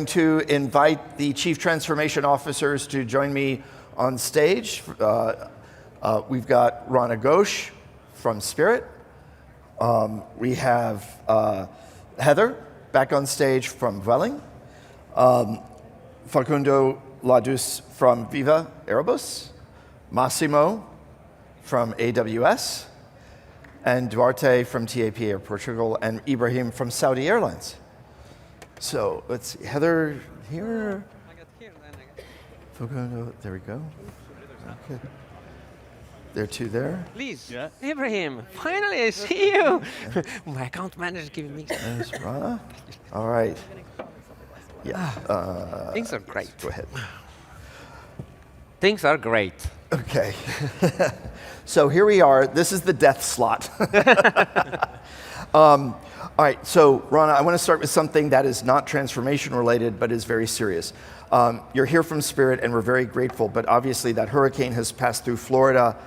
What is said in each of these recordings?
To invite the Chief Transformation Officers to join me on stage. We've got Rana Ghosh from Spirit. We have Heather back on stage from Vueling. Facundo Ladousse from Vivaaerobus. Massimo from AWS. And Duarte from TAP Air Portugal. And Ibraheem from Saudi Airlines. So let's see, Heather here. I got here, then I got. Facundo, there we go. Okay. There are two there. Please, Yeah. Ibraheem, finally I see you. My account manager giving me. There's Rana. All right. Yeah. Things are great. Go ahead. Things are great. Okay. So here we are. This is the death slot. All right, so Rana, I want to start with something that is not transformation related, but is very serious. You're here from Spirit, and we're very grateful, but obviously that hurricane has passed through Florida.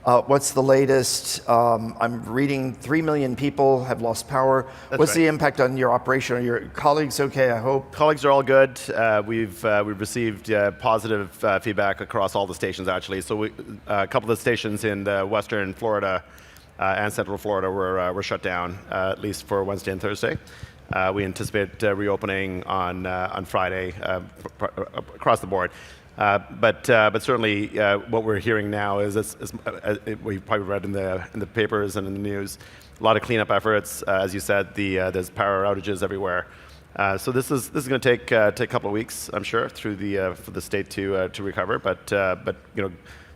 What's the latest? I'm reading 3 million people have lost power. What's the impact on your operation? Are your colleagues okay, I hope? Colleagues are all good. We've received positive feedback across all the stations, actually. So a couple of the stations in western Florida and Central Florida were shut down, at least for Wednesday and Thursday. We anticipate reopening on Friday across the board. But certainly, what we're hearing now is, we probably read in the papers and in the news, a lot of cleanup efforts. As you said, there's power outages everywhere. So this is going to take a couple of weeks, I'm sure, for the state to recover. But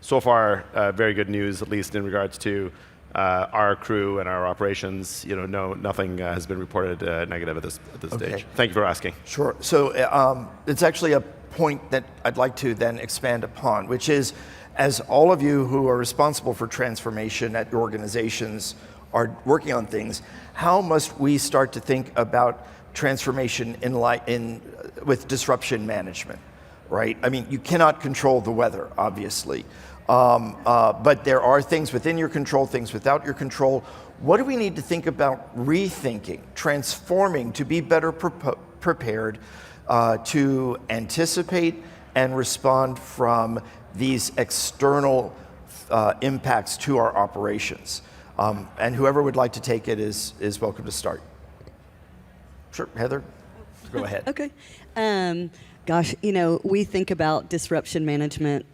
so far, very good news, at least in regards to our crew and our operations. Nothing has been reported negative at this stage. Thank you for asking. Sure. So it's actually a point that I'd like to then expand upon, which is, as all of you who are responsible for transformation at your organizations are working on things, how must we start to think about transformation with disruption management, right? I mean, you cannot control the weather, obviously. But there are things within your control, things without your control. What do we need to think about rethinking, transforming to be better prepared to anticipate and respond from these external impacts to our operations? And whoever would like to take it is welcome to start. Sure, Heather, go ahead. Okay. Gosh, we think about disruption management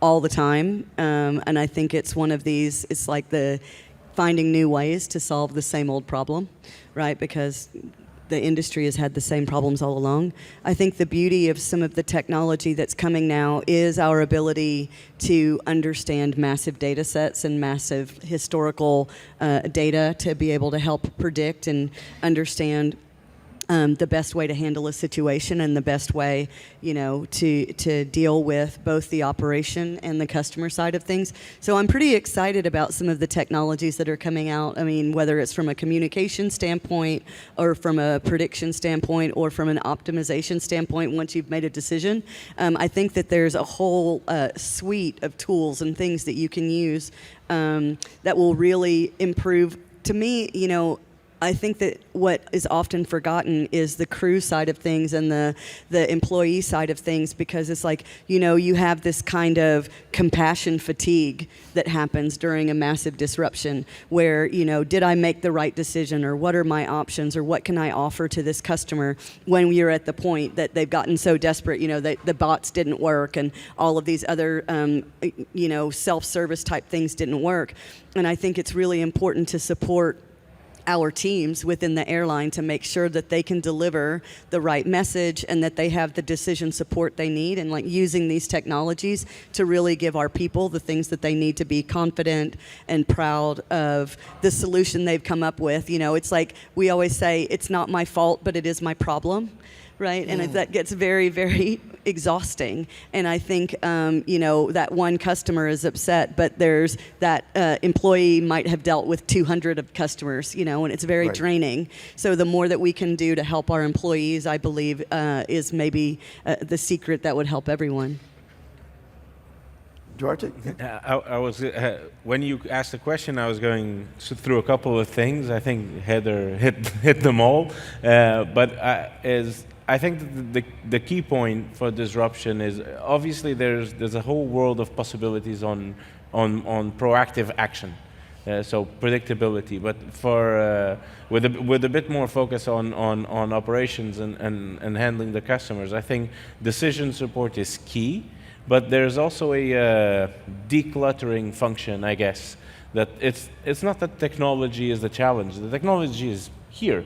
all the time, and I think it's one of these, it's like the finding new ways to solve the same old problem, right? Because the industry has had the same problems all along. I think the beauty of some of the technology that's coming now is our ability to understand massive data sets and massive historical data to be able to help predict and understand the best way to handle a situation and the best way, to deal with both the operation and the customer side of things. So I'm pretty excited about some of the technologies that are coming out. I mean, whether it's from a communication standpoint or from a prediction standpoint or from an optimization standpoint, once you've made a decision, I think that there's a whole suite of tools and things that you can use that will really improve. To me, I think that what is often forgotten is the crew side of things and the employee side of things, because it's like, you have this kind of compassion fatigue that happens during a massive disruption where, did I make the right decision, or what are my options, or what can I offer to this customer when you're at the point that they've gotten so desperate, that the bots didn't work and all of these other, self-service type things didn't work. And I think it's really important to support our teams within the airline to make sure that they can deliver the right message and that they have the decision support they need, and using these technologies to really give our people the things that they need to be confident and proud of the solution they've come up with. It's like we always say, it's not my fault, but it is my problem. Right, and that gets very, very exhausting. And I think, that one customer is upset, but there's that employee might have dealt with 200 of customers, and it's very draining. So the more that we can do to help our employees, I believe, is maybe the secret that would help everyone. Duarte? I was when you asked the question, I was going through a couple of things. I think Heather hit them all. But as I think that the key point for disruption is obviously there's a whole world of possibilities on proactive action. So predictability, but for with a bit more focus on operations and handling the customers, I think decision support is key. But there's also a decluttering function, I guess. That it's not that technology is the challenge. The technology is here.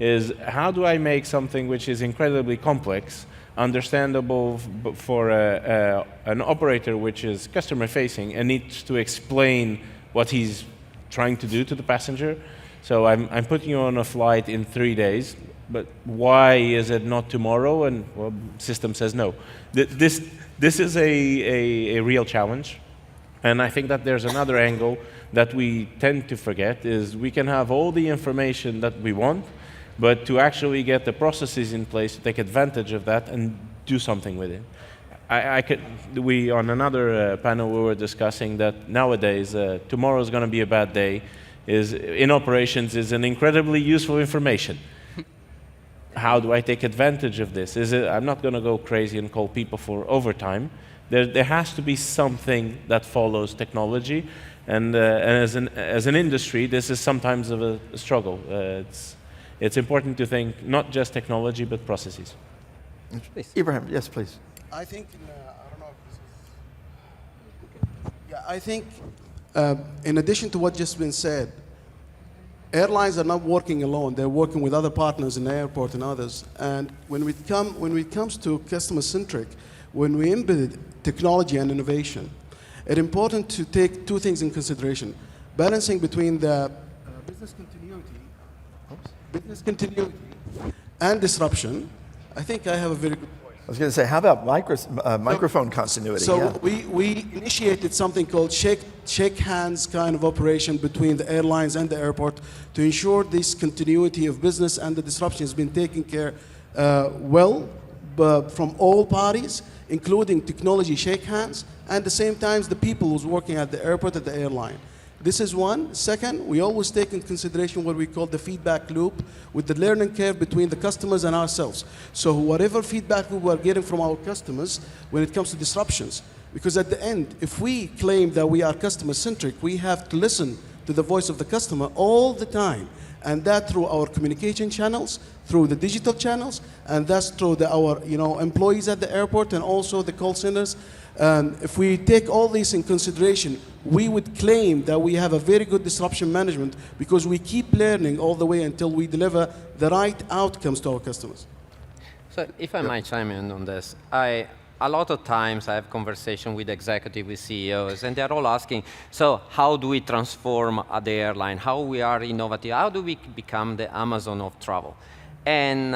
Is how do I make something which is incredibly complex understandable for an operator which is customer facing and needs to explain what he's trying to do to the passenger. So I'm putting you on a flight in 3 days, but why is it not tomorrow? And well, system says no. This is a real challenge. And I think that there's another angle that we tend to forget is we can have all the information that we want, but to actually get the processes in place to take advantage of that and do something with it. We on another panel we were discussing that nowadays tomorrow is going to be a bad day. Is in operations is an incredibly useful information. How do I take advantage of this? I'm not going to go crazy and call people for overtime. There has to be something that follows technology, and as an industry, this is sometimes of a struggle. It's important to think not just technology but processes. Please. Ibraheem, yes, please. I think, I don't know if this is... Yeah, I think in addition to what just been said, airlines are not working alone. They're working with other partners in the airport and others. And when it comes to customer-centric, when we embed technology and innovation, it's important to take two things in consideration. Balancing between the business continuity and disruption. I think I have a very good point. I was going to say, how about microphone continuity? So yeah. we initiated something called shake hands kind of operation between the airlines and the airport to ensure this continuity of business and the disruption has been taken care from all parties, including technology shake hands, and at the same time the people who's working at the airport at the airline. This is one. Second, we always take in consideration what we call the feedback loop with the learning curve between the customers and ourselves. So whatever feedback we are getting from our customers when it comes to disruptions, because at the end, if we claim that we are customer-centric, we have to listen to the voice of the customer all the time. And that through our communication channels, through the digital channels, and that's through our employees at the airport and also the call centers. If we take all these in consideration, we would claim that we have a very good disruption management because we keep learning all the way until we deliver the right outcomes to our customers. So if I might chime in on this, a lot of times I have conversation with executives, with CEOs, and they're all asking, so how do we transform the airline? How we are innovative? How do we become the Amazon of travel? And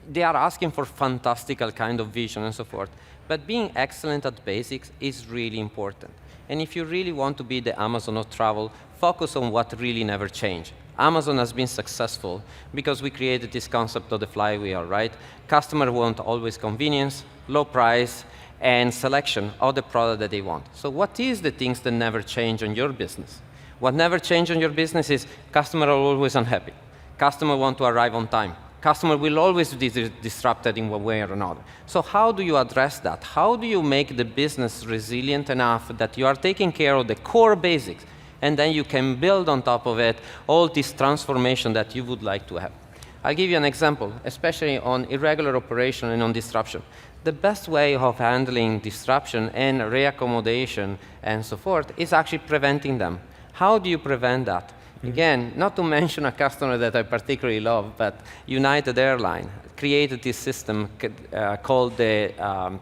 they are asking for fantastical kind of vision and so forth. But being excellent at basics is really important. And if you really want to be the Amazon of travel, focus on what really never changed. Amazon has been successful because we created this concept of the flywheel, right? Customers want always convenience, low price, and selection of the product that they want. So what is the things that never change on your business? What never change on your business is customers are always unhappy. Customers want to arrive on time. Customer will always be disrupted in one way or another. So how do you address that? How do you make the business resilient enough that you are taking care of the core basics, and then you can build on top of it all this transformation that you would like to have? I'll give you an example, especially on irregular operation and on disruption. The best way of handling disruption and reaccommodation and so forth is actually preventing them. How do you prevent that? Again, not to mention a customer that I particularly love, but United Airlines created this system called the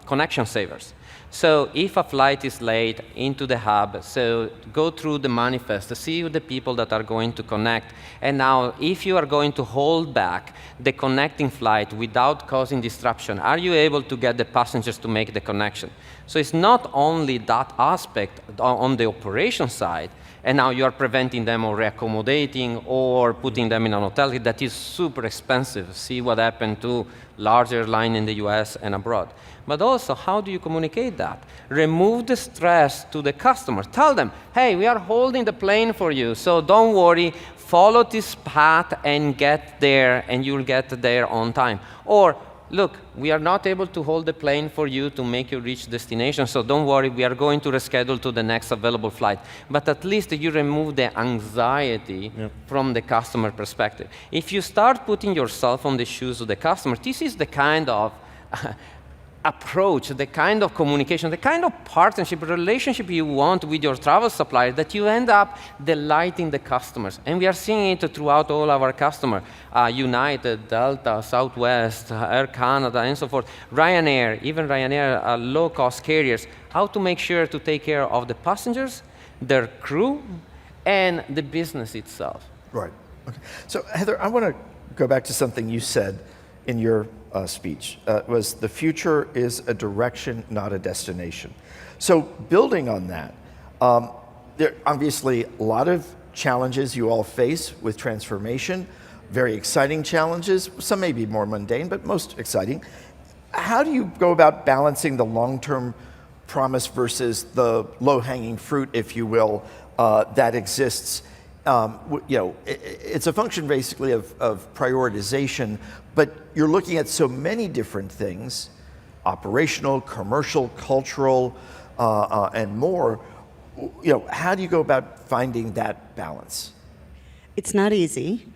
connection savers. So if a flight is late into the hub, so go through the manifest to see the people that are going to connect. And now, if you are going to hold back the connecting flight without causing disruption, are you able to get the passengers to make the connection? So it's not only that aspect on the operation side, and now you are preventing them or reaccommodating or putting them in an hotel that is super expensive. See what happened to large airline in the US and abroad. But also, how do you communicate that? Remove the stress to the customer. Tell them, hey, we are holding the plane for you, so don't worry, follow this path and get there, and you'll get there on time. Or look, we are not able to hold the plane for you to make you reach destination, so don't worry, we are going to reschedule to the next available flight. But at least you remove the anxiety from the customer perspective. If you start putting yourself on the shoes of the customer, this is the kind of approach, the kind of communication, the kind of partnership, relationship you want with your travel supplier, that you end up delighting the customers. And we are seeing it throughout all our customers, United, Delta, Southwest, Air Canada, and so forth. Ryanair, even Ryanair, low-cost carriers, how to make sure to take care of the passengers, their crew, and the business itself. Right. Okay. So Heather, I want to go back to something you said in your speech. Was the future is a direction, not a destination. So building on that, there are obviously a lot of challenges you all face with transformation, very exciting challenges. Some may be more mundane, but most exciting. How do you go about balancing the long-term promise versus the low-hanging fruit, if you will, that exists? It's a function basically of prioritization, but you're looking at so many different things, operational, commercial, cultural, and more. How do you go about finding that balance? It's not easy.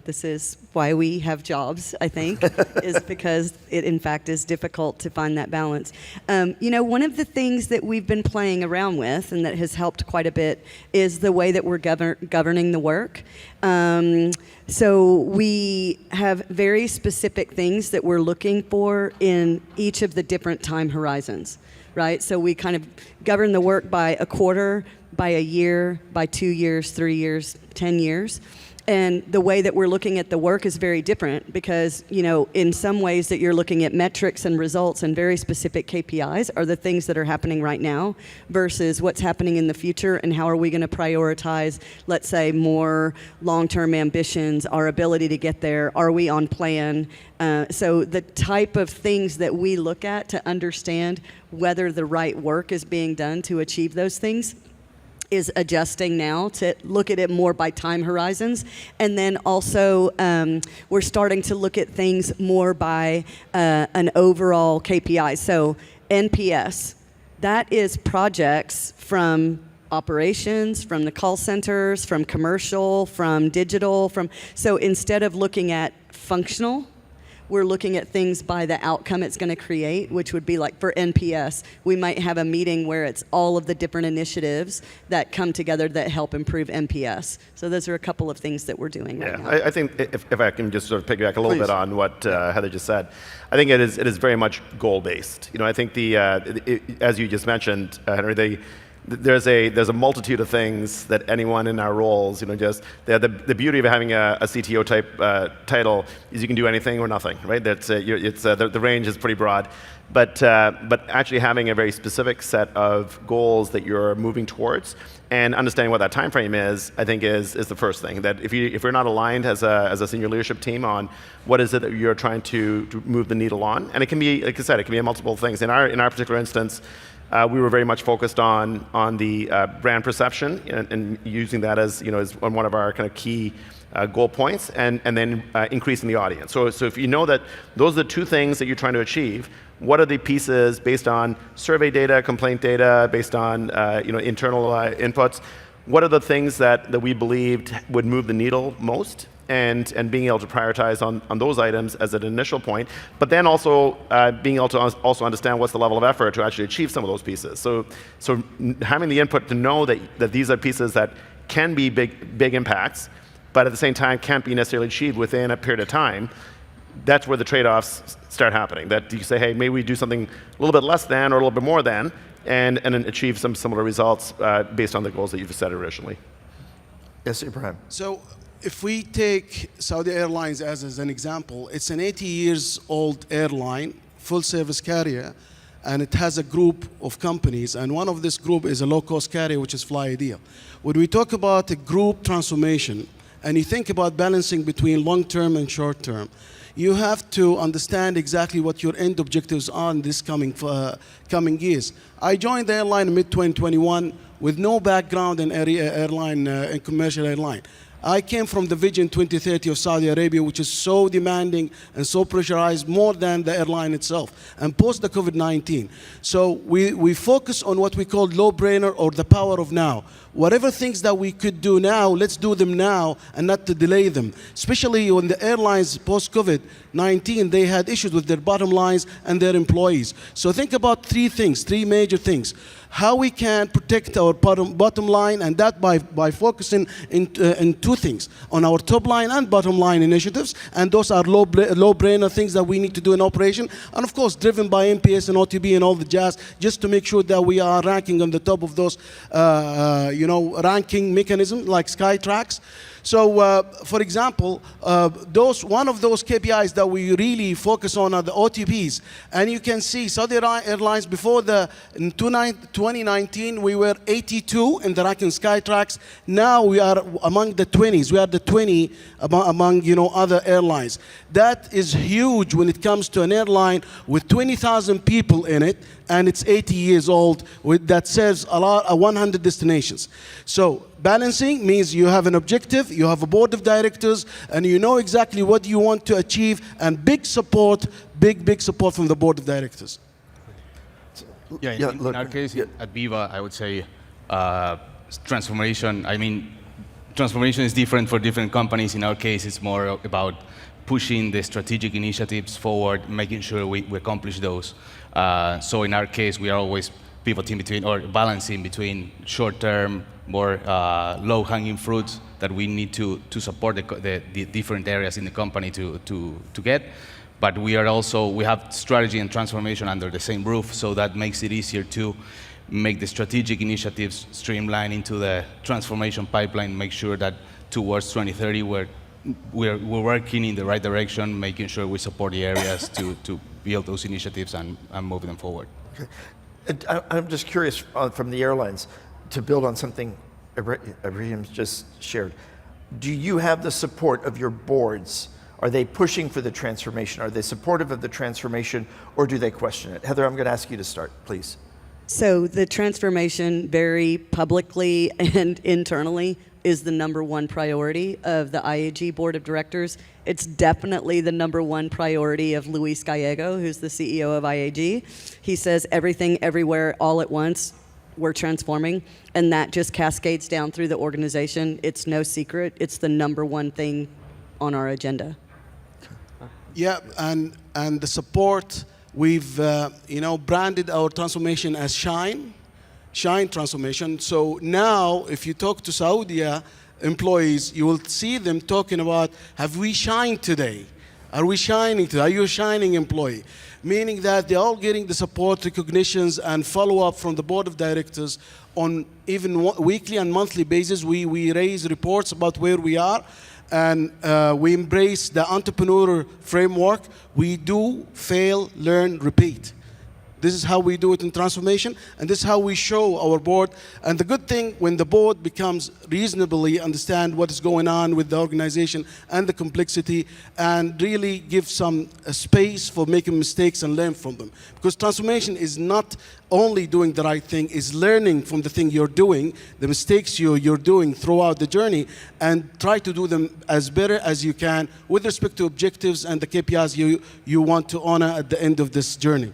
This is why we have jobs, I think, is because it, in fact, is difficult to find that balance. One of the things that we've been playing around with and that has helped quite a bit is the way that we're governing the work. So we have very specific things that we're looking for in each of the different time horizons, right? So we kind of govern the work by a quarter, by a year, by 2 years, 3 years, 10 years. And the way that we're looking at the work is very different because, in some ways that you're looking at metrics and results and very specific KPIs are the things that are happening right now versus what's happening in the future and how are we going to prioritize, let's say, more long-term ambitions, our ability to get there, are we on plan? So the type of things that we look at to understand whether the right work is being done to achieve those things is adjusting now to look at it more by time horizons. And then also we're starting to look at things more by an overall KPI. So NPS, that is projects from operations, from the call centers, from commercial, from digital, so instead of looking at functional, we're looking at things by the outcome it's going to create, which would be like for NPS, we might have a meeting where it's all of the different initiatives that come together that help improve NPS. So those are a couple of things that we're doing right now. I think if I can just sort of piggyback a little bit on what Heather just said, I think it is very much goal-based. I think as you just mentioned, Henry, there's a multitude of things that anyone in our roles, the beauty of having a CTO type title is you can do anything or nothing, right? The range is pretty broad, but actually having a very specific set of goals that you're moving towards and understanding what that time frame is, I think is the first thing. That if you're not aligned as a senior leadership team on what is it that you're trying to move the needle on, and it can be, like I said, it can be multiple things. In our particular instance, we were very much focused on the brand perception and using that as one of our kind of key goal points, and then increasing the audience. So if you know that those are the two things that you're trying to achieve, what are the pieces based on survey data, complaint data, based on internal inputs? What are the things that we believed would move the needle most? And being able to prioritize on those items as an initial point, but then also being able to also understand what's the level of effort to actually achieve some of those pieces. So having the input to know that these are pieces that can be big impacts, but at the same time can't be necessarily achieved within a period of time, that's where the trade-offs start happening. That you say, hey, maybe we do something a little bit less than or a little bit more than, and then achieve some similar results based on the goals that you've set originally. Yes, Ibraheem. So if we take Saudi Airlines as an example, it's an 80 years old airline, full service carrier, and it has a group of companies, and one of this group is a low-cost carrier, which is FlyIdeal. When we talk about a group transformation, and you think about balancing between long-term and short-term, you have to understand exactly what your end objectives are in this coming years. I joined the airline in mid-2021 with no background in airline, in commercial airline. I came from the Vision 2030 of Saudi Arabia, which is so demanding and so pressurized, more than the airline itself, and post the COVID-19. So we focus on what we call low-brainer, or the power of now. Whatever things that we could do now, let's do them now and not to delay them. Especially when the airlines post-COVID-19, they had issues with their bottom lines and their employees. So think about three major things. How we can protect our bottom line, and that by focusing in two things, on our top line and bottom line initiatives, and those are low-brainer things that we need to do in operation, and of course driven by NPS and OTB and all the jazz, just to make sure that we are ranking on the top of those ranking mechanisms like Skytrax. So, for example, one of those KPIs that we really focus on are the OTPs. And you can see Saudi Airlines, in 2019, we were 82 in the ranking Skytrax. Now we are among the 20s. We are the 20 among other airlines. That is huge when it comes to an airline with 20,000 people in it, and it's 80 years old, that serves 100 destinations. So balancing means you have an objective, you have a board of directors, and you know exactly what you want to achieve, and big support from the board of directors. Yeah, in our case, at Viva, I would say transformation. I mean, transformation is different for different companies. In our case, it's more about pushing the strategic initiatives forward, making sure we accomplish those. So in our case, we are always pivoting between, or balancing between short-term, more low-hanging fruits that we need to support the different areas in the company to get. But we have strategy and transformation under the same roof, so that makes it easier to make the strategic initiatives streamline into the transformation pipeline, make sure that towards 2030 we're working in the right direction, making sure we support the areas to build those initiatives and move them forward. Okay. I'm just curious from the airlines, to build on something Ibraheem just shared. Do you have the support of your boards? Are they pushing for the transformation? Are they supportive of the transformation, or do they question it? Heather, I'm going to ask you to start, please. So the transformation, very publicly and internally, is the #1 priority of the IAG board of directors. It's definitely the #1 priority of Luis Gallego, who's the CEO of IAG. He says everything, everywhere, all at once, we're transforming, and that just cascades down through the organization. It's no secret. It's the #1 thing on our agenda. Yeah, and the support, we've branded our transformation as Shine Transformation. So now, if you talk to Saudi employees, you will see them talking about, have we shined today? Are we shining today? Are you a shining employee? Meaning that they're all getting the support, recognitions, and follow-up from the board of directors on even weekly and monthly basis. We raise reports about where we are, and we embrace the entrepreneur framework. We do fail, learn, repeat. This is how we do it in transformation, and this is how we show our board. And the good thing, when the board becomes reasonably understand what is going on with the organization and the complexity, and really give some space for making mistakes and learn from them. Because transformation is not only doing the right thing, is learning from the thing you're doing, the mistakes you're doing throughout the journey, and try to do them as better as you can with respect to objectives and the KPIs you want to honor at the end of this journey.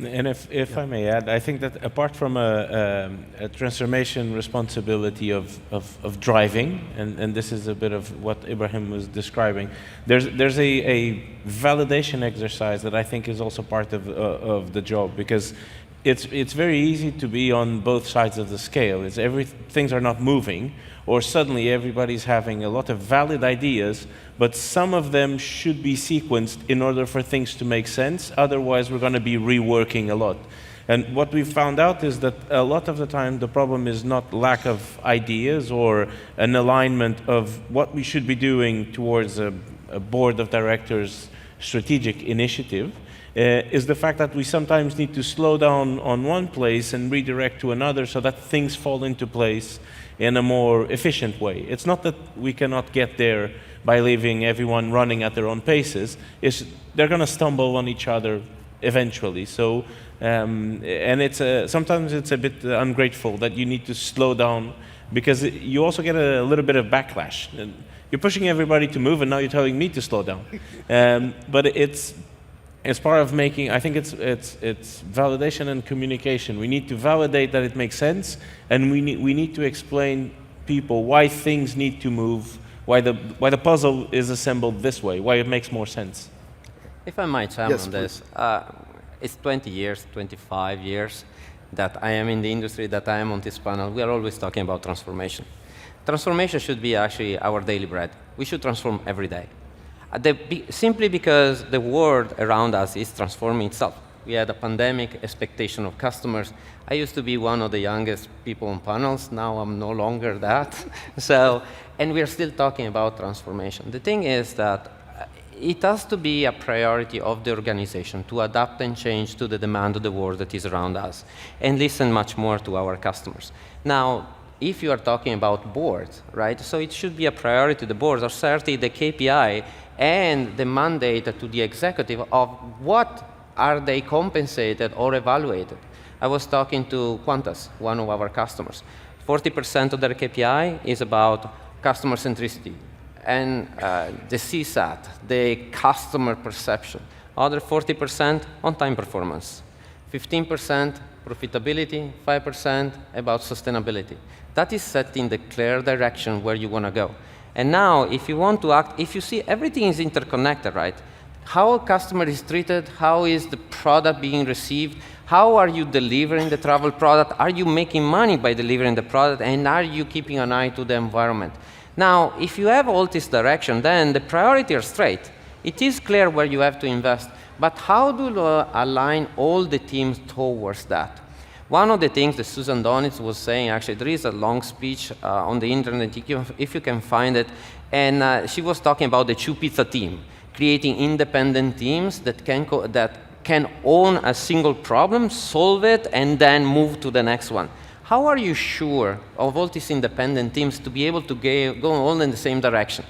And if I may add, I think that apart from a transformation responsibility of driving, and this is a bit of what Ibraheem was describing, there's a validation exercise that I think is also part of the job, because it's very easy to be on both sides of the scale. Things are not moving, or suddenly everybody's having a lot of valid ideas, but some of them should be sequenced in order for things to make sense. Otherwise, we're going to be reworking a lot. And what we found out is that a lot of the time, the problem is not lack of ideas or an alignment of what we should be doing towards a board of directors strategic initiative. Is the fact that we sometimes need to slow down on one place and redirect to another so that things fall into place in a more efficient way. It's not that we cannot get there by leaving everyone running at their own paces. They're going to stumble on each other eventually. So, and it's sometimes it's a bit ungrateful that you need to slow down, because you also get a little bit of backlash. You're pushing everybody to move, and now you're telling me to slow down. But it's part of making. I think it's validation and communication. We need to validate that it makes sense, and we need to explain people why things need to move, why the puzzle is assembled this way, why it makes more sense. If I might chime Yes, on this, it's 20 years, 25 years that I am in the industry, that I am on this panel. We are always talking about transformation. Transformation should be actually our daily bread. We should transform every day. Simply because the world around us is transforming itself. We had a pandemic, expectation of customers. I used to be one of the youngest people on panels. Now I'm no longer that. And we are still talking about transformation. The thing is that it has to be a priority of the organization to adapt and change to the demand of the world that is around us, and listen much more to our customers. Now, if you are talking about boards, right, so it should be a priority to the boards, or certainly the KPI and the mandate to the executive of what are they compensated or evaluated. I was talking to Qantas, one of our customers. 40% of their KPI is about customer centricity and the CSAT, the customer perception. Other 40% on-time performance, 15% profitability, 5% about sustainability. That is setting the clear direction where you want to go. And now, if you want to act, if you see everything is interconnected, right? How a customer is treated, how is the product being received, how are you delivering the travel product, are you making money by delivering the product, and are you keeping an eye to the environment? Now, if you have all this direction, then the priorities are straight. It is clear where you have to invest, but how do you align all the teams towards that? One of the things that Susan Donitz was saying, actually, there is a long speech on the internet, if you can find it, and she was talking about the two-pizza team, creating independent teams that can own a single problem, solve it, and then move to the next one. How are you sure of all these independent teams to be able to go all in the same direction?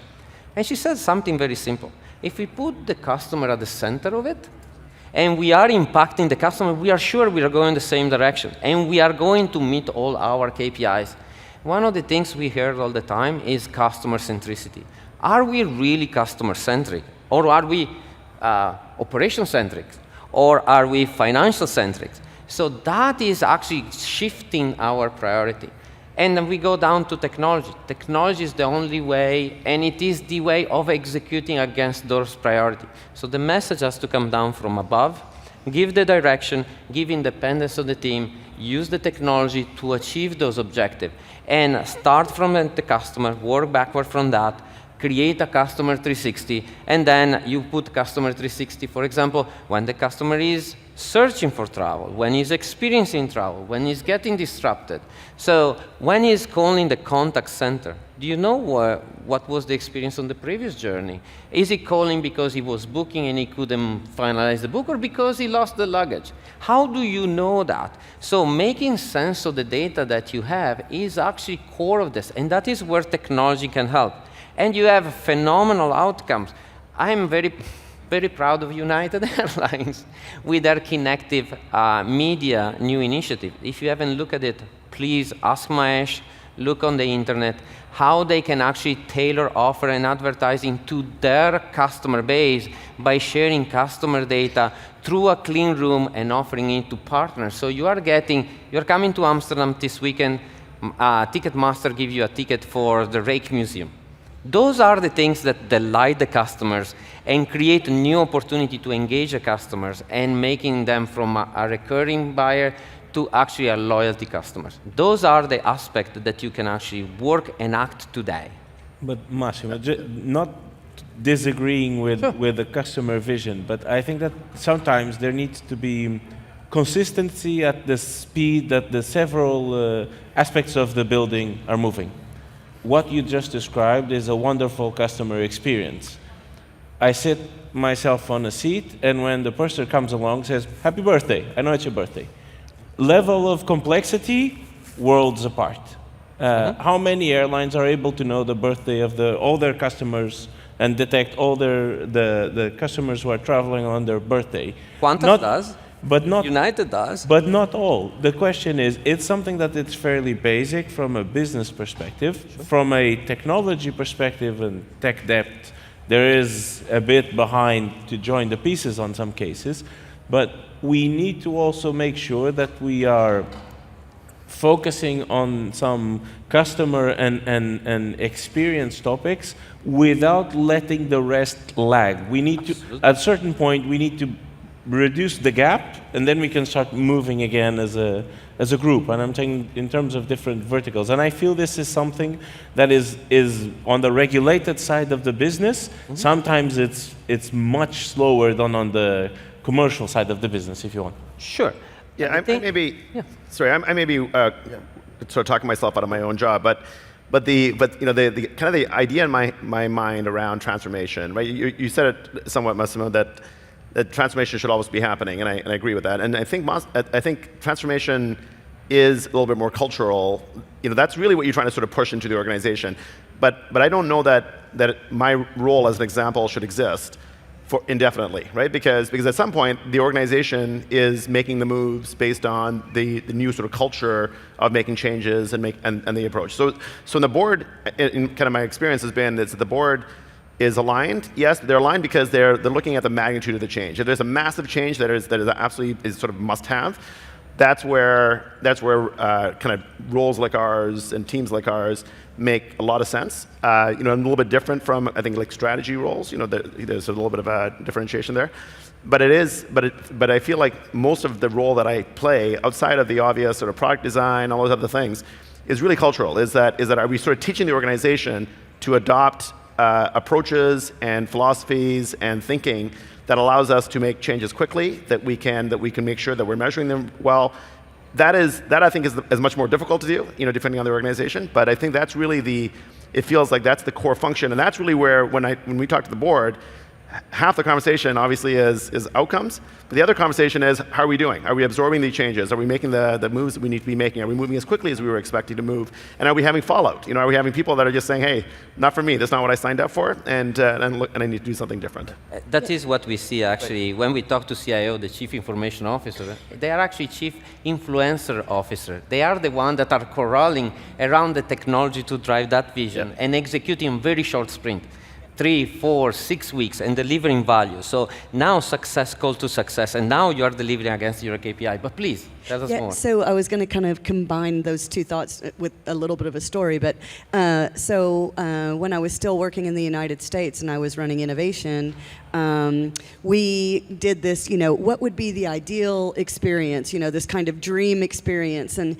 And she said something very simple. If we put the customer at the center of it, and we are impacting the customer, we are sure we are going the same direction, and we are going to meet all our KPIs. One of the things we hear all the time is customer centricity. Are we really customer centric? Or are we operation centric? Or are we financial centric? So that is actually shifting our priority. And then we go down to technology. Technology is the only way, and it is the way of executing against those priorities. So the message has to come down from above, give the direction, give independence of the team, use the technology to achieve those objectives, and start from the customer, work backward from that, create a customer 360, and then you put customer 360, for example, when the customer is searching for travel, when he's experiencing travel, when he's getting disrupted. So when he's calling the contact center, do you know what was the experience on the previous journey? Is he calling because he was booking and he couldn't finalize the book, or because he lost the luggage? How do you know that? So making sense of the data that you have is actually core of this, and that is where technology can help. And you have phenomenal outcomes. I'm very proud of United Airlines with their Kinective Media new initiative. If you haven't looked at it, please ask Maesh, look on the internet, how they can actually tailor offer and advertising to their customer base by sharing customer data through a clean room and offering it to partners. So you're coming to Amsterdam this weekend, Ticketmaster gives you a ticket for the Rake Museum. Those are the things that delight the customers and create a new opportunity to engage the customers and making them from a recurring buyer to actually a loyalty customer. Those are the aspects that you can actually work and act today. But Massimo, not disagreeing with the customer vision, but I think that sometimes there needs to be consistency at the speed that the several aspects of the building are moving. What you just described is a wonderful customer experience. I sit myself on a seat, and when the person comes along, says, "Happy birthday, I know it's your birthday." Level of complexity, worlds apart. How many airlines are able to know the birthday of all their customers and detect all the customers who are traveling on their birthday. Qantas does. But not United does. But not all. The question is, it's something that it's fairly basic from a business perspective. Sure. From a technology perspective and tech depth, there is a bit behind to join the pieces on some cases. But we need to also make sure that we are focusing on some customer and experience topics without letting the rest lag. We need to, at a certain point, we need to reduce the gap, and then we can start moving again as a group. And I'm saying in terms of different verticals. And I feel this is something that is on the regulated side of the business. Mm-hmm. Sometimes it's much slower than on the commercial side of the business, if you want. Sure. Yeah, I may be sort of talking myself out of my own job, but the kind of the idea in my mind around transformation, right? You said it somewhat, Massimo, that transformation should always be happening, and I agree with that. And I think transformation is a little bit more cultural. That's really what you're trying to sort of push into the organization. But I don't know that my role as an example should exist for indefinitely, right? Because at some point the organization is making the moves based on the new sort of culture of making changes and the approach. So in the board, in kind of my experience has been that the board is aligned. Yes, they're aligned because they're looking at the magnitude of the change. If there's a massive change that is absolutely sort of must-have, that's where kind of roles like ours and teams like ours make a lot of sense. A little bit different from, I think, like strategy roles. There's a little bit of a differentiation there. But I feel like most of the role that I play outside of the obvious sort of product design, all those other things, is really cultural. Is that are we sort of teaching the organization to adopt approaches and philosophies and thinking that allows us to make changes quickly, that we can make sure that we're measuring them well. That I think is much more difficult to do, depending on the organization. But I think that's really it feels like that's the core function, and that's really where when we talk to the board, half the conversation obviously is outcomes, but the other conversation is how are we doing? Are we absorbing the changes? Are we making the moves that we need to be making? Are we moving as quickly as we were expecting to move? And are we having fallout? Are we having people that are just saying, hey, not for me, that's not what I signed up for, and I need to do something different? That is what we see actually when we talk to CIO, the Chief Information Officer. They are actually Chief Influencer Officer. They are the ones that are corralling around the technology to drive that vision and executing in very short sprint. 3, 4, 6 weeks and delivering value. So now success call to success, and now you are delivering against your KPI. But please, tell us more. So I was going to kind of combine those two thoughts with a little bit of a story. But when I was still working in the United States and I was running innovation, we did this, what would be the ideal experience, this kind of dream experience, and,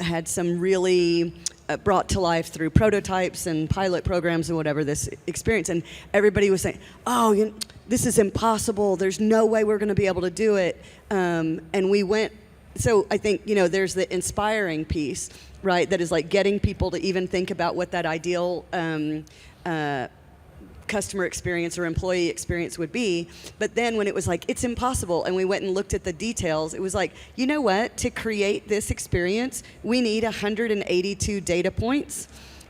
had some really brought to life through prototypes and pilot programs and whatever this experience. And everybody was saying, this is impossible. There's no way we're going to be able to do it. And we went, so I think, there's the inspiring piece, right? That is like getting people to even think about what that ideal customer experience or employee experience would be. But then when it was like, it's impossible, and we went and looked at the details, it was like, you know what? To create this experience, we need 182 data points,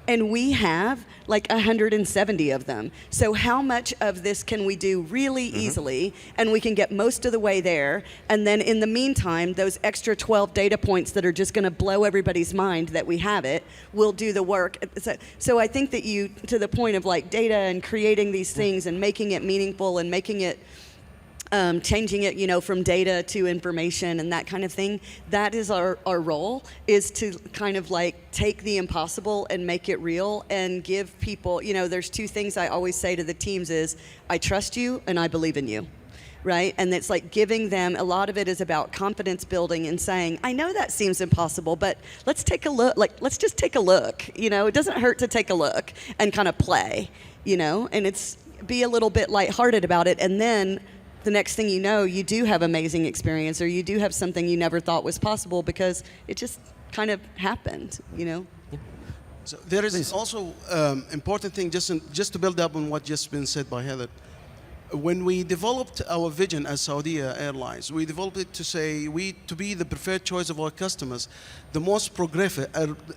and we have like 170 of them. So how much of this can we do really easily, and we can get most of the way there, and then in the meantime, those extra 12 data points that are just going to blow everybody's mind that we have it, will do the work. So I think that to the point of like data and creating these things and making it meaningful and making it changing it, from data to information and that kind of thing. That is our role, is to kind of like take the impossible and make it real and give people, there's two things I always say to the teams is, I trust you and I believe in you. Right? And it's like giving them, a lot of it is about confidence building and saying, I know that seems impossible, but let's take a look, let's just take a look. It doesn't hurt to take a look and kind of play, and it's be a little bit lighthearted about it. And then the next thing you know, you do have amazing experience, or you do have something you never thought was possible because it just kind of happened, So there is also important thing, just to build up on what just been said by Heather. When we developed our vision as Saudi Airlines, we developed it to say to be the preferred choice of our customers, the most progressive,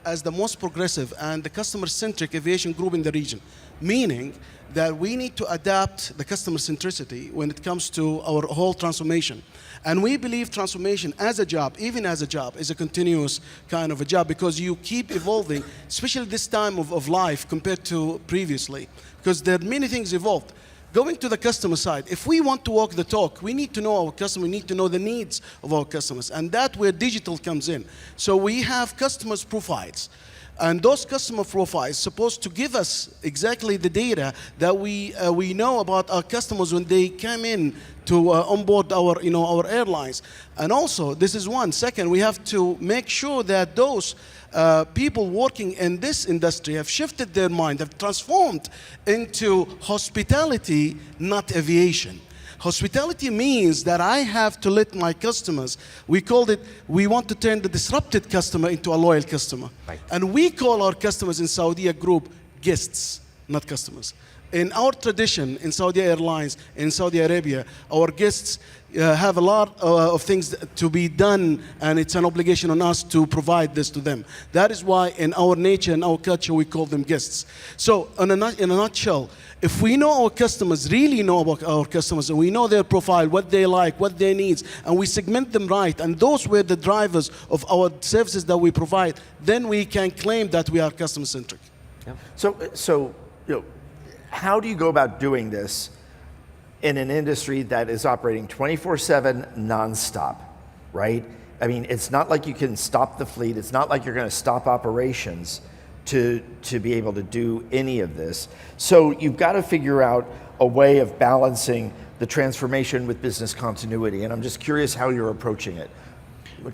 as the most progressive and the customer-centric aviation group in the region. Meaning that we need to adapt the customer centricity when it comes to our whole transformation. And we believe transformation as a job, even as a job, is a continuous kind of a job because you keep evolving, especially this time of life compared to previously, because there are many things evolved. Going to the customer side, if we want to walk the talk, we need to know our customer, we need to know the needs of our customers, and that's where digital comes in. So we have customers' profiles, and those customer profiles supposed to give us exactly the data that we know about our customers when they come in to onboard our airlines. And also, this is one. Second, we have to make sure that those people working in this industry have shifted their mind, have transformed into hospitality, not aviation. Hospitality means that I have to let my customers, we want to turn the disrupted customer into a loyal customer. Right. And we call our customers in Saudi Group guests, not customers. In our tradition, in Saudi Airlines, in Saudi Arabia, our guests have a lot of things to be done, and it's an obligation on us to provide this to them. That is why in our nature and our culture, we call them guests. So in a nutshell, if we know our customers, really know about our customers, and we know their profile, what they like, what their needs, and we segment them right, and those were the drivers of our services that we provide, then we can claim that we are customer-centric. Yeah. So how do you go about doing this in an industry that is operating 24/7 nonstop, right? I mean, it's not like you can stop the fleet. It's not like you're going to stop operations to be able to do any of this. So you've got to figure out a way of balancing the transformation with business continuity. And I'm just curious how you're approaching it.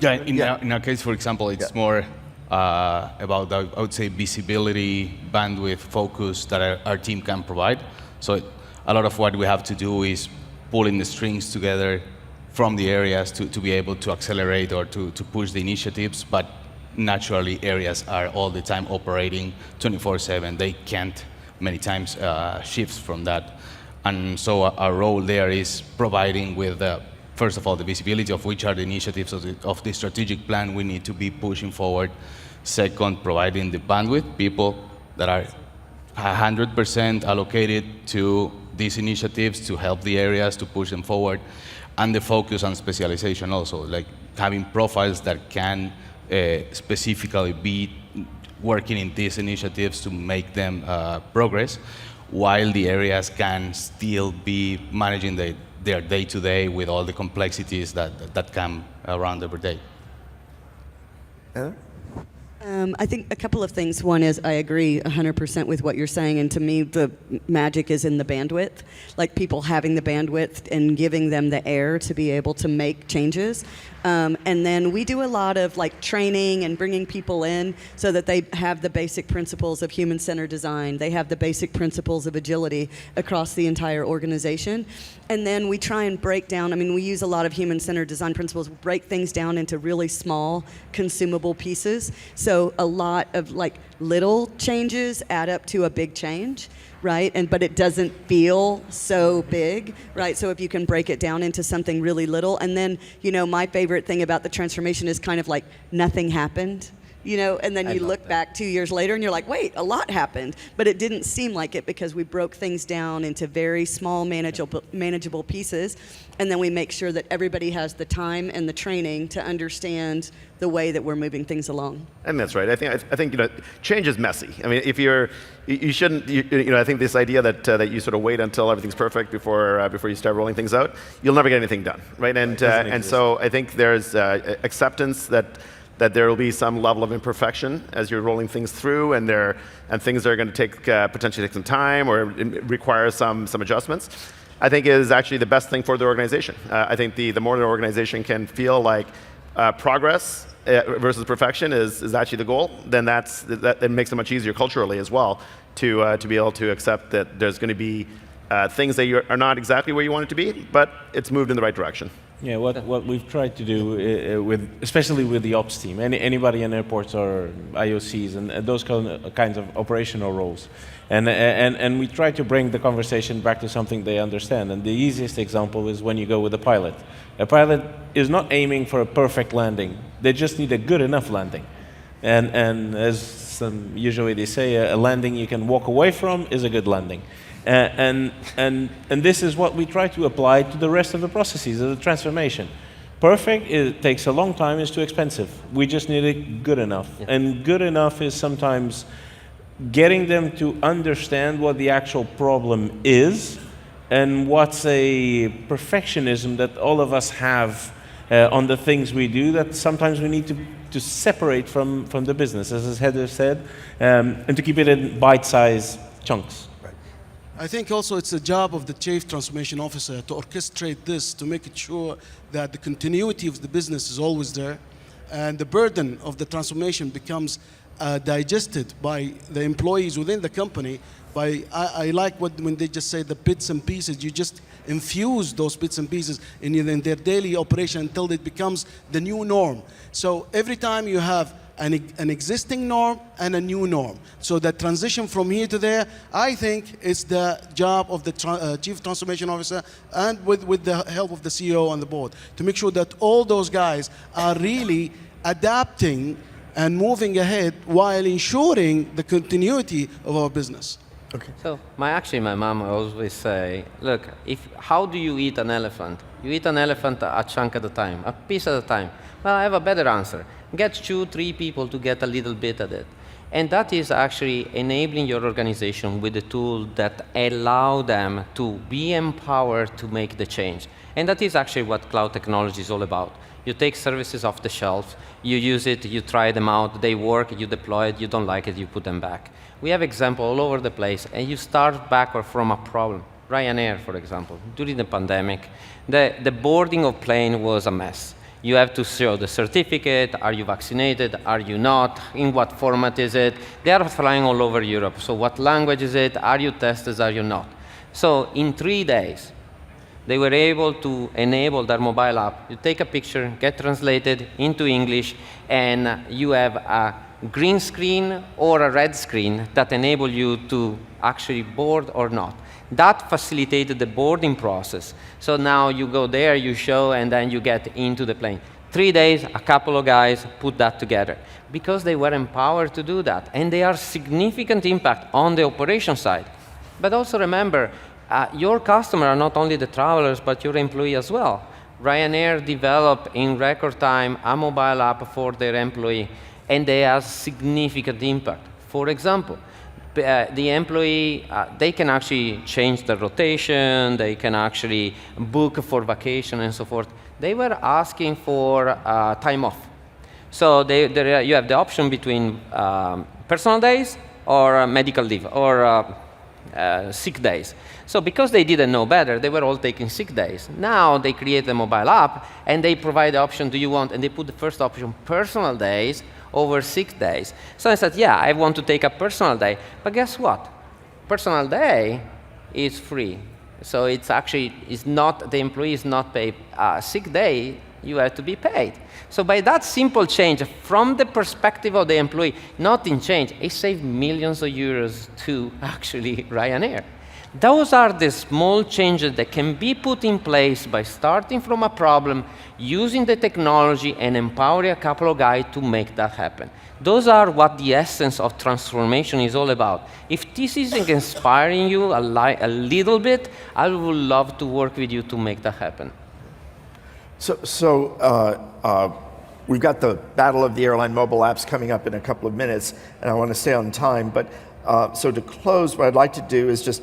Yeah, in our case, for example, it's more about, I would say, visibility, bandwidth, focus that our team can provide. So a lot of what we have to do is pulling the strings together from the areas to be able to accelerate or to push the initiatives, but naturally areas are all the time operating 24/7. They can't many times shift from that. And so our role there is providing with first of all, the visibility of which are the initiatives of the strategic plan we need to be pushing forward. Second, providing the bandwidth, people that are 100% allocated to these initiatives to help the areas to push them forward. And the focus on specialization also, like having profiles that can specifically be working in these initiatives to make them progress, while the areas can still be managing their day-to-day with all the complexities that come around every day. I think a couple of things. One is I agree 100% with what you're saying, and to me the magic is in the bandwidth, like people having the bandwidth and giving them the air to be able to make changes. And then we do a lot of like training and bringing people in so that they have the basic principles of human-centered design. They have the basic principles of agility across the entire organization. And then we try and break down, I mean, we use a lot of human-centered design principles, break things down into really small, consumable pieces. So a lot of like little changes add up to a big change, right? But it doesn't feel so big, right? So if you can break it down into something really little, and then, my favorite thing about the transformation is kind of like nothing happened. And then you look back 2 years later and you're like, wait, a lot happened. But it didn't seem like it because we broke things down into very small, manageable pieces. And then we make sure that everybody has the time and the training to understand the way that we're moving things along. And that's right. I think change is messy. I mean, if you shouldn't. I think this idea that you sort of wait until everything's perfect before you start rolling things out, you'll never get anything done, right? And so I think there's acceptance that there will be some level of imperfection as you're rolling things through, and things are going to potentially take some time or require some adjustments. I think is actually the best thing for the organization. I think the more the organization can feel like progress versus perfection is actually the goal, then that makes it much easier culturally as well to be able to accept that there's going to be things that are not exactly where you want it to be, but it's moved in the right direction. Yeah, what we've tried to do, especially with the ops team, anybody in airports or IOCs and those kinds of operational roles, and we try to bring the conversation back to something they understand. And the easiest example is when you go with a pilot. A pilot is not aiming for a perfect landing; they just need a good enough landing. And as usually they say, a landing you can walk away from is a good landing. And this is what we try to apply to the rest of the processes of the transformation. Perfect, it takes a long time, it's too expensive. We just need it good enough. Yeah. And good enough is sometimes getting them to understand what the actual problem is and what's a perfectionism that all of us have on the things we do that sometimes we need to separate from the business, as Heather said, and to keep it in bite-sized chunks. I think also it's the job of the Chief Transformation Officer to orchestrate this, to make it sure that the continuity of the business is always there, and the burden of the transformation becomes digested by the employees within the company. I like when they just say the bits and pieces, you just infuse those bits and pieces in their daily operation until it becomes the new norm. So every time you have an existing norm and a new norm. So that transition from here to there, I think is the job of the Chief Transformation Officer and with the help of the CEO on the board to make sure that all those guys are really adapting and moving ahead while ensuring the continuity of our business. Okay. So my mom always say, look, how do you eat an elephant? You eat an elephant a chunk at a time, a piece at a time. Well, I have a better answer. Get 2-3 people to get a little bit at it. And that is actually enabling your organization with a tool that allow them to be empowered to make the change. And that is actually what cloud technology is all about. You take services off the shelf, you use it, you try them out, they work, you deploy it, you don't like it, you put them back. We have examples all over the place, and you start backward from a problem. Ryanair, for example, during the pandemic, the boarding of plane was a mess. You have to show the certificate, are you vaccinated, are you not, in what format is it? They are flying all over Europe, so what language is it, are you tested, are you not? So in 3 days, they were able to enable their mobile app. You take a picture, get translated into English, and you have a green screen or a red screen that enable you to actually board or not. That facilitated the boarding process. So now you go there, you show, and then you get into the plane. 3 days, a couple of guys put that together because they were empowered to do that. And they are significant impact on the operation side. But also remember, your customer are not only the travelers, but your employee as well. Ryanair developed in record time a mobile app for their employee, and they have significant impact. For example, the employee, they can actually change the rotation, they can actually book for vacation and so forth. They were asking for time off. So you have the option between personal days or medical leave or sick days. So because they didn't know better, they were all taking sick days. Now they create a mobile app and they provide the option, do you want, and they put the first option, personal days over sick days. So I said, yeah, I want to take a personal day. But guess what? Personal day is free. So it's actually, the employee is not paid. Sick day, you have to be paid. So by that simple change, from the perspective of the employee, not in change, it saved millions of euros to actually Ryanair. Those are the small changes that can be put in place by starting from a problem, using the technology, and empowering a couple of guys to make that happen. Those are what the essence of transformation is all about. If this is inspiring you a little bit, I would love to work with you to make that happen. So we've got the Battle of the Airline mobile apps coming up in a couple of minutes, and I want to stay on time. But so to close, what I'd like to do is just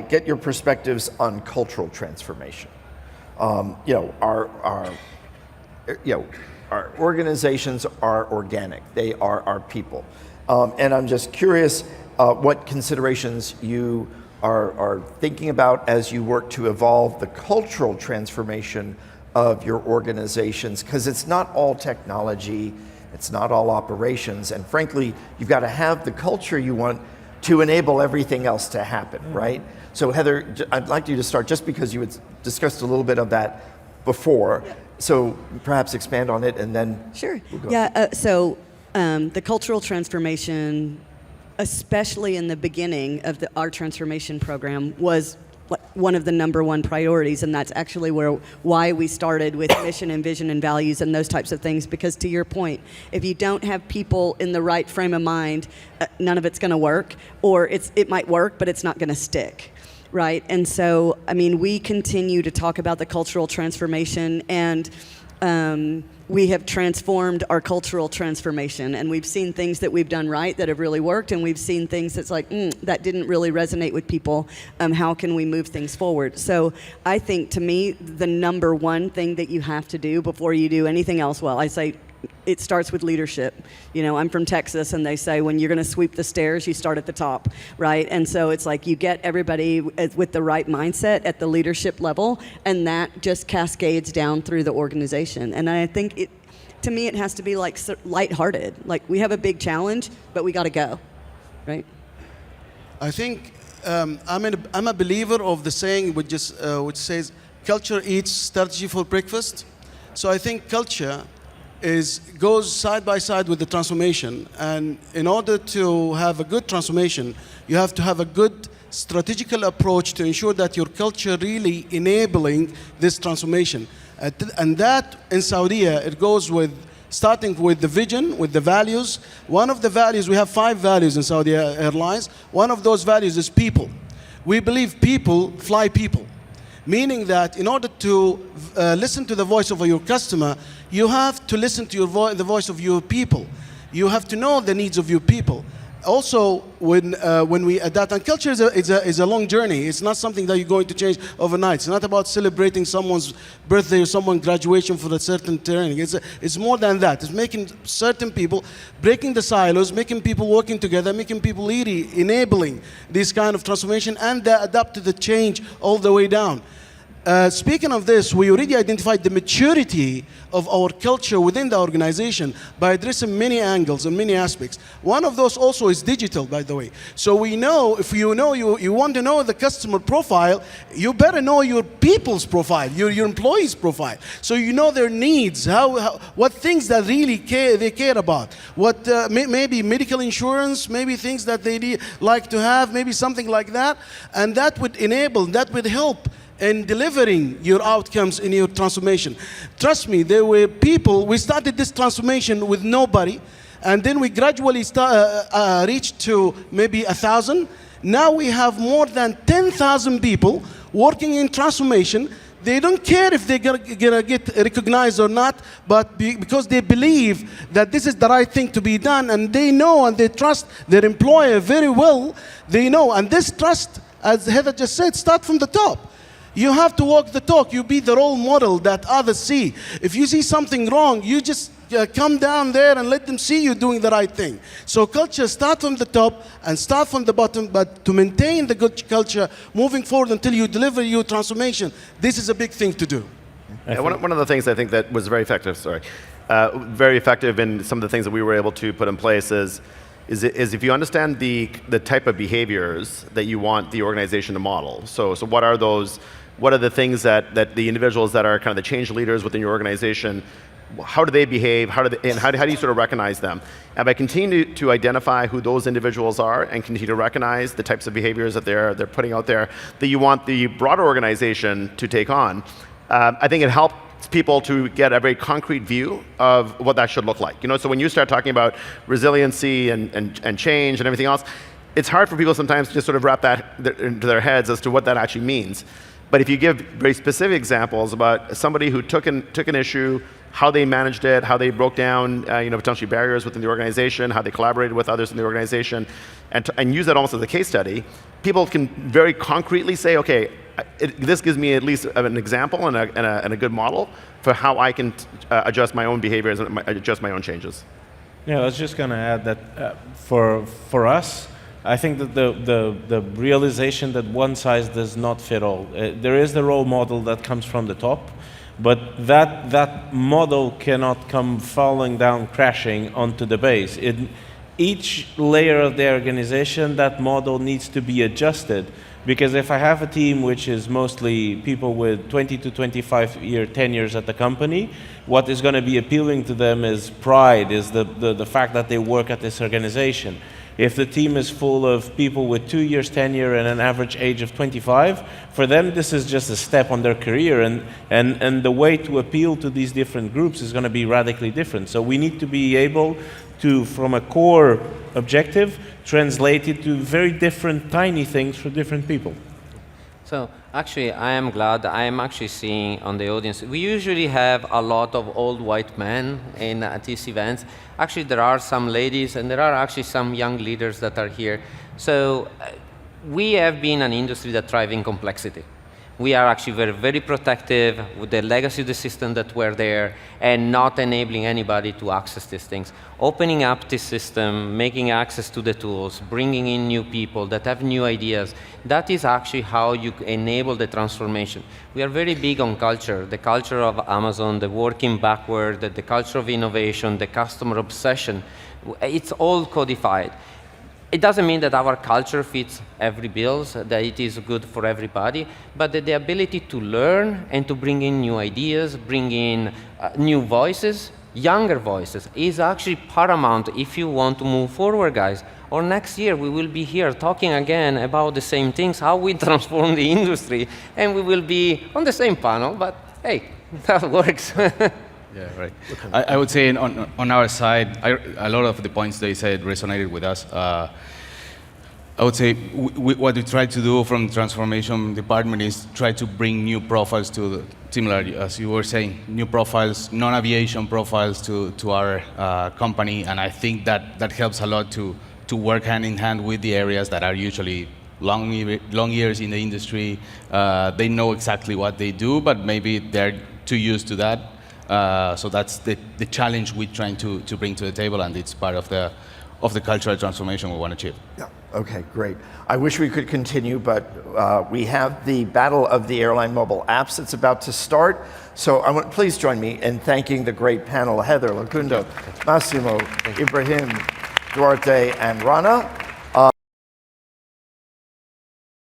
get your perspectives on cultural transformation. Our organizations are organic. They are our people. And I'm just curious what considerations you are thinking about as you work to evolve the cultural transformation of your organizations, because it's not all technology, it's not all operations, and frankly, you've got to have the culture you want to enable everything else to happen, right? So Heather, I'd like you to start, just because you had discussed a little bit of that before, so perhaps expand on it and then Sure. we'll go. Yeah, the cultural transformation, especially in the beginning of our transformation program, was one of the #1 priorities, and that's actually why we started with mission and vision and values and those types of things, because to your point, if you don't have people in the right frame of mind, none of it's going to work, or it might work, but it's not going to stick. Right, and so, I mean, we continue to talk about the cultural transformation, and we have transformed our cultural transformation, and we've seen things that we've done right that have really worked, and we've seen things that's like, that didn't really resonate with people. How can we move things forward? So I think, to me, the #1 thing that you have to do before you do anything else, well, I say it starts with leadership. You know, I'm from Texas, and they say when you're going to sweep the stairs, you start at the top, right? And so it's like you get everybody with the right mindset at the leadership level, and that just cascades down through the organization. And I think to me, it has to be like lighthearted. Like, we have a big challenge, but we got to go, right? I think I'm a believer of the saying which says, culture eats strategy for breakfast. So I think culture goes side by side with the transformation, and in order to have a good transformation, you have to have a good strategical approach to ensure that your culture really enabling this transformation. And that in Saudi, it goes with starting with the vision, with the values. One of the values, we have 5 values in Saudi Airlines. One of those values is people. We believe people fly people. Meaning that in order to listen to the voice of your customer, you have to listen to the voice of your people. You have to know the needs of your people. Also, when we adapt, and culture is a long journey. It's not something that you're going to change overnight. It's not about celebrating someone's birthday or someone's graduation for a certain training. It's more than that. It's making certain people, breaking the silos, making people working together, making people really enabling this kind of transformation, and they adapt to the change all the way down. Speaking of this, we already identified the maturity of our culture within the organization by addressing many angles and many aspects. One of those also is digital, by the way. So we know, if you want to know the customer profile, you better know your people's profile, your employees' profile. So you know their needs, what things that really they care about. What maybe medical insurance, maybe things that they like to have, maybe something like that. And that would help in delivering your outcomes in your transformation. Trust me, there were people, we started this transformation with nobody, and then we gradually reached to maybe 1,000. Now we have more than 10,000 people working in transformation. They don't care if they're gonna get recognized or not, but because they believe that this is the right thing to be done, and they know and they trust their employer very well. They know, and this trust, as Heather just said, starts from the top. You have to walk the talk. You be the role model that others see. If you see something wrong, you just come down there and let them see you doing the right thing. So culture starts from the top and start from the bottom, but to maintain the good culture moving forward until you deliver your transformation, this is a big thing to do. Yeah, one of the things I think that was very effective, very effective in some of the things that we were able to put in place is if you understand the type of behaviors that you want the organization to model. So what are those? What are the things that the individuals that are kind of the change leaders within your organization, how do they behave? How do you sort of recognize them? And by continuing to identify who those individuals are and continue to recognize the types of behaviors that they're putting out there that you want the broader organization to take on, I think it helps people to get a very concrete view of what that should look like. You know, so when you start talking about resiliency and change and everything else, it's hard for people sometimes to just sort of wrap that into their heads as to what that actually means. But if you give very specific examples about somebody who took an issue, how they managed it, how they broke down potentially barriers within the organization, how they collaborated with others in the organization, and use that almost as a case study, people can very concretely say, okay, this gives me at least an example and a good model for how I can adjust my own behaviors and adjust my own changes. Yeah, I was just going to add that for us, I think that the realization that one size does not fit all. There is the role model that comes from the top, but that model cannot come falling down, crashing onto the base. each layer of the organization, that model needs to be adjusted. Because if I have a team which is mostly people with 20 to 25 year tenures at the company, what is going to be appealing to them is pride, is the fact that they work at this organization. If the team is full of people with 2 years tenure and an average age of 25, for them this is just a step on their career, and the way to appeal to these different groups is going to be radically different. So we need to be able to, from a core objective, translate it to very different tiny things for different people. So actually, I am glad. I am actually seeing on the audience, we usually have a lot of old white men at these events. Actually, there are some ladies, and there are actually some young leaders that are here. So we have been an industry that thrives in complexity. We are actually very, very protective with the legacy of the system that were there and not enabling anybody to access these things. Opening up this system, making access to the tools, bringing in new people that have new ideas, that is actually how you enable the transformation. We are very big on culture, the culture of Amazon, the working backward, the culture of innovation, the customer obsession. It's all codified. It doesn't mean that our culture fits every bill, that it is good for everybody, but the ability to learn and to bring in new ideas, bring in new voices, younger voices, is actually paramount if you want to move forward, guys. Or next year, we will be here talking again about the same things, how we transform the industry, and we will be on the same panel, but hey, that works. Yeah, right. I would say on our side, a lot of the points they said resonated with us. I would say what we try to do from the transformation department is try to bring new profiles to similarly, as you were saying, new profiles, non-aviation profiles to our company, and I think that helps a lot to work hand in hand with the areas that are usually long years in the industry. They know exactly what they do, but maybe they're too used to that. So that's the challenge we're trying to bring to the table, and it's part of the cultural transformation we want to achieve. Yeah. Okay, great. I wish we could continue, but we have the battle of the airline mobile apps that's about to start. So please join me in thanking the great panel: Heather, Facundo, Massimo, Ibraheem, Duarte, and Rana.